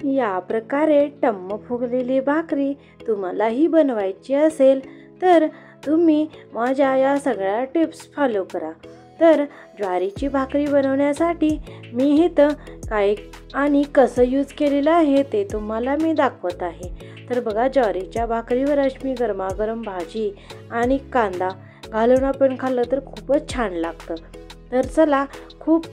या प्रकारे टम्म फुगलेली भाकरी तुम्हालाही बनवायची असेल तर तुम्ही माझ्या या सगळ्या टिप्स फॉलो करा। तर ज्वारीची भाकरी बनवण्यासाठी मी इथं काय आणि कसं यूज केलेलं आहे ते तुम्हाला मी दाखवत आहे। तर बघा, ज्वारीच्या भाकरीवर अशी गरमागरम भाजी आणि कांदा घालून आपण खाल्लं तर खूपच छान लागतं। तर चला, खूप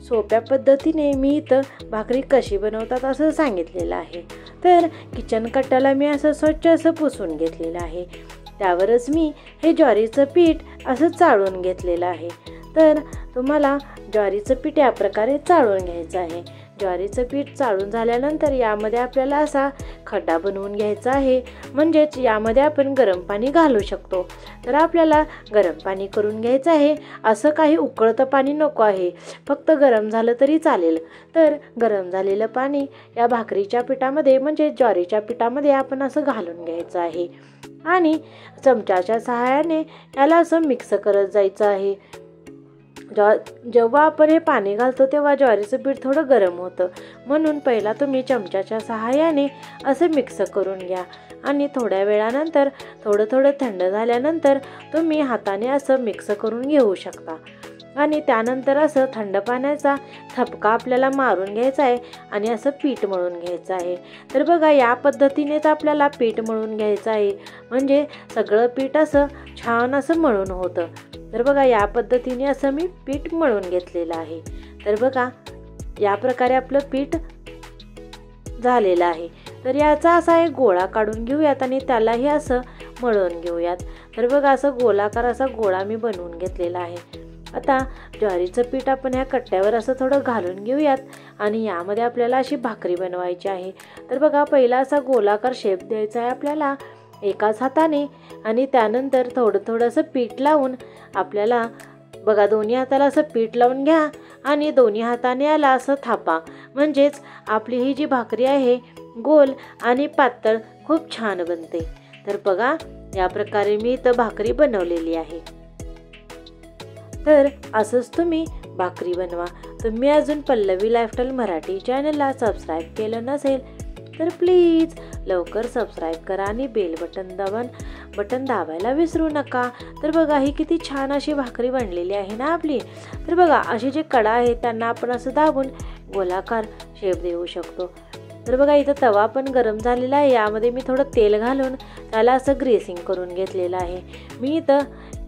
सोप्या पद्धतीने मी इथं भाकरी कशी बनवतात असं सांगितलेलं आहे। तर किचन कट्ट्याला मी असं स्वच्छ असं पुसून घेतलेलं आहे। त्यावरच मी हे ज्वारीचं पीठ असं चाळून घेतलेलं आहे। तर तुम्हाला ज्वारीचं पीठ या प्रकारे चाळून घ्यायचं आहे। ज्वारीचं पीठ चाळून झाल्यानंतर यामध्ये आपल्याला असा खड्डा बनवून घ्यायचा आहे, म्हणजेच यामध्ये आपण गरम पाणी घालू शकतो। तर आपल्याला गरम पाणी करून घ्यायचं आहे। असं काही उकळतं पाणी नको आहे, फक्त गरम झालं तरी चालेल। तर गरम झालेलं पाणी या भाकरीच्या पिठामध्ये म्हणजे ज्वारीच्या पिठामध्ये आपण असं घालून घ्यायचं आहे आणि चमच्याच्या सहाय्याने याला असं मिक्स करत जायचं आहे। जेव्हा आपण हे पाणी घालतो तेव्हा ज्वारीचं पीठ थोडं गरम होतं, म्हणून पहिला तुम्ही चमच्याच्या सहाय्याने असं मिक्स करून घ्या आणि थोड्या वेळानंतर थोडं थंड झाल्यानंतर तुम्ही हाताने असं मिक्स करून घेऊ शकता। आणि त्यानंतर असं थंड पाण्याचा थपका आपल्याला मारून घ्यायचा आहे आणि असं पीठ मळून घ्यायचं आहे। तर बघा, या पद्धतीनेच आपल्याला पीठ मळून घ्यायचं आहे, म्हणजे सगळं पीठ असं छान असं मळून होतं। तर बघा, या पद्धतीने असं मी पीठ मळून घेतलेलं आहे। तर बघा, या प्रकारे आपलं पीठ झालेलं आहे। तर याचा असा एक गोळा काढून घेऊयात आणि त्यालाही असं मळून घेऊयात। तर बघा, असं गोलाकार असा गोळा मी बनवून घेतलेला आहे। आता ज्वारीचं पीठ आपण ह्या कट्ट्यावर असं थोडं घालून घेऊयात आणि यामध्ये आपल्याला अशी भाकरी बनवायची आहे। तर बघा, पहिला असा गोलाकार शेप द्यायचा आहे आपल्याला एकाच हाताने आणि त्यानंतर थोडं असं पीठ लावून आपल्याला बघा दोन्ही हाताला असं पीठ लावून घ्या आणि दोन्ही हाताने याला असं थापा, म्हणजेच आपली ही जी भाकरी आहे गोल आणि पातळ खूप छान बनते। तर बघा, या प्रकारे मी इथं भाकरी बनवलेली आहे। तर असंच तुम्ही भाकरी बनवा। तुम्ही अजून पल्लवी लाईफस्टाईल मराठी चॅनलला सबस्क्राईब केलं नसेल तर प्लीज लवकर सबस्क्राईब करा आणि बेल बटन दाबायला विसरू नका। तर बघा, ही किती छान अशी भाकरी बनलेली आहे ना आपली। तर बघा, असे जे कडा आहेत त्यांना आपण असं दाबून गोलाकार शेप देऊ शकतो। तर बघा, इथं तवा पण गरम झालेला आहे, यामध्ये मी थोडं तेल घालून त्याला असं ग्रेसिंग करून घेतलेलं आहे। मी इथं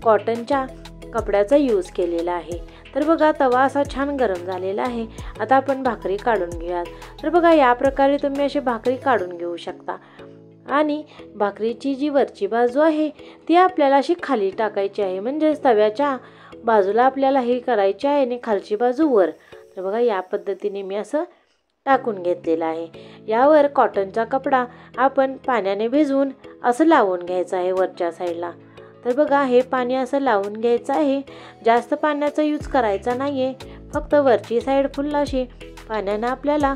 कॉटनच्या कपड्याचा यूज केलेला आहे। तर बघा, तवा असा छान गरम झालेला आहे। आता आपण भाकरी काढून घेऊयात। तर बघा, या प्रकारे तुम्ही अशी भाकरी काढून घेऊ शकता आणि भाकरीची जी वरची बाजू आहे ती आपल्याला अशी खाली टाकायची आहे, म्हणजे तव्याच्या बाजूला आपल्याला हे करायचे आहे आणि खालची बाजू वर। तर बघा, या पद्धतीने मी असं टाकून घेतलेलं आहे। यावर कॉटनचा कपडा आपण पाण्याने भिजवून असं लावून घ्यायचं आहे वरच्या साईडला। तर बघा, हे पाणी असं लावून घ्यायचं आहे, जास्त पाण्याचा यूज करायचा नाही आहे, फक्त वरची साईड फुल अशी पाण्यानं आपल्याला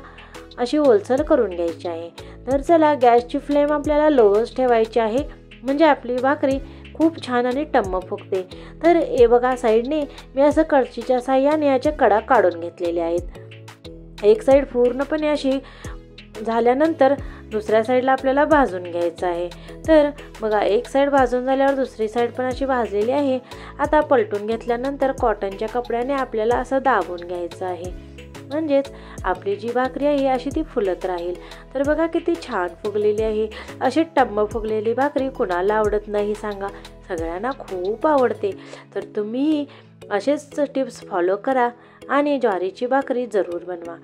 अशी ओलसर करून घ्यायची आहे। तर चला, गॅसची फ्लेम आपल्याला लोच ठेवायची आहे, म्हणजे आपली भाकरी खूप छान आणि टम्म फुगते। तर हे बघा, साईडने मी असं कळशीच्या साह्याने याच्या कडा काढून घेतलेल्या आहेत। एक साईड पूर्णपणे अशी झाल्यानंतर दुसऱ्या साईडला आपल्याला भाजून घ्यायचं आहे। तर बघा, एक साईड भाजून झाल्यावर दुसरी साईड पण अशी भाजलेली आहे। आता पलटून घेतल्यानंतर कॉटनच्या कपड्याने आपल्याला असं दाबून घ्यायचं आहे, म्हणजेच आपली जी भाकरी आहे अशी ती फुलत राहील। तर बघा, किती छान फुगलेली आहे। अशी टम्म फुगलेली भाकरी कुणाला आवडत नाही सांगा, सगळ्यांना खूप आवडते। तर तुम्ही असेच टिप्स फॉलो करा आणि ज्वारीची भाकरी जरूर बनवा।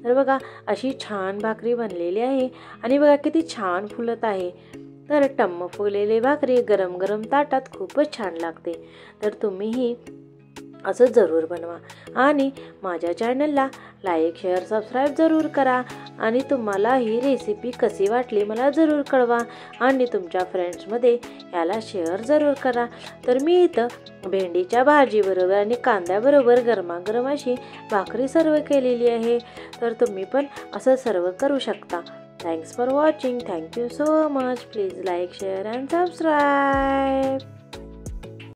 तर बघा, अशी छान भाकरी बनलेली आहे आणि बघा किती छान फुलत आहे। तर टम्म फुगलेली भाकरी गरम गरम ताटात खूपच छान लागते। तर तुम्हीही असं जरूर बनवा आणि माझ्या चॅनलला लाईक शेअर सबस्क्राईब जरूर करा आणि तुम्हाला ही रेसिपी कशी वाटली मला जरूर कळवा आणि तुमच्या फ्रेंड्समध्ये याला शेअर जरूर करा। तर मी इथं भेंडीच्या भाजीबरोबर आणि कांद्याबरोबर गरमागरम अशी भाकरी सर्व केलेली आहे। तर तुम्ही पण असं सर्व करू शकता। Thanks for watching. Thank you so much. Please like share and subscribe.